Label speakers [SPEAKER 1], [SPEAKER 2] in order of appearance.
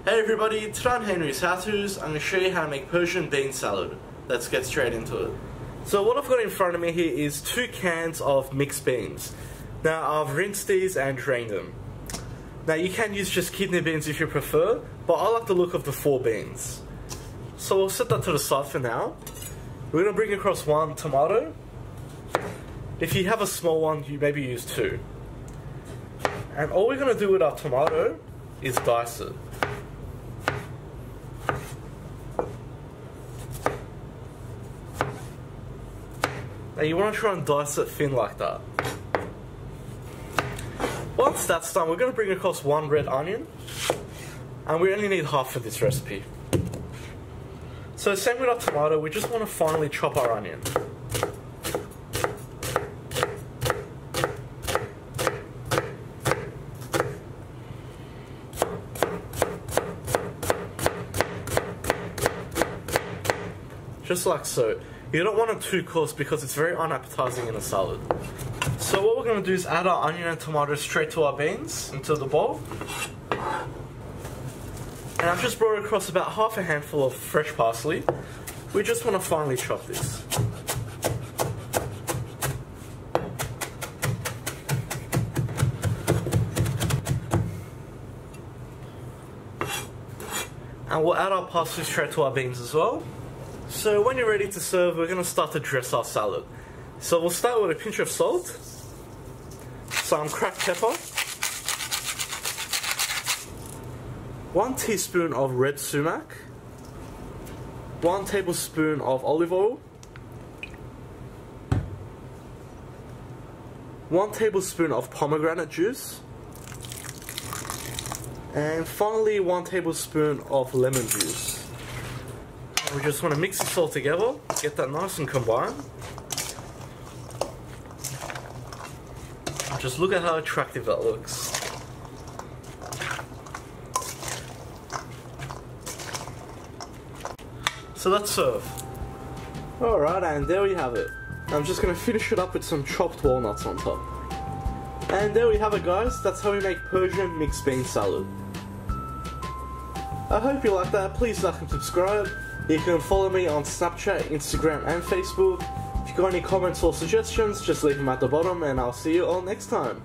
[SPEAKER 1] Hey everybody, today on Henry's HowTos, I'm going to show you how to make Persian bean salad. Let's get straight into it. So what I've got in front of me here is 2 cans of mixed beans. Now I've rinsed these and drained them. Now you can use just kidney beans if you prefer, but I like the look of the 4 beans. So we'll set that to the side for now. We're going to bring across 1 tomato. If you have a small one, you maybe use 2. And all we're going to do with our tomato is dice it. Now you want to try and dice it thin like that. Once that's done, we're going to bring across 1 red onion. And we only need half for this recipe. So same with our tomato, we just want to finely chop our onion. Just like so. You don't want it too coarse because it's very unappetizing in a salad. So what we're going to do is add our onion and tomato straight to our beans into the bowl. And I've just brought across about half a handful of fresh parsley. We just want to finely chop this. And we'll add our parsley straight to our beans as well. So when you're ready to serve, we're going to start to dress our salad. So we'll start with a pinch of salt, some cracked pepper, 1 teaspoon of red sumac, 1 tablespoon of olive oil, 1 tablespoon of pomegranate juice, and finally 1 tablespoon of lemon juice. We just want to mix this all together, get that nice and combined. Just look at how attractive that looks. So let's serve. Alright, and there we have it. I'm just going to finish it up with some chopped walnuts on top. And there we have it, guys. That's how we make Persian mixed bean salad. I hope you like that. Please like and subscribe. You can follow me on Snapchat, Instagram and Facebook. If you've got any comments or suggestions, just leave them at the bottom and I'll see you all next time.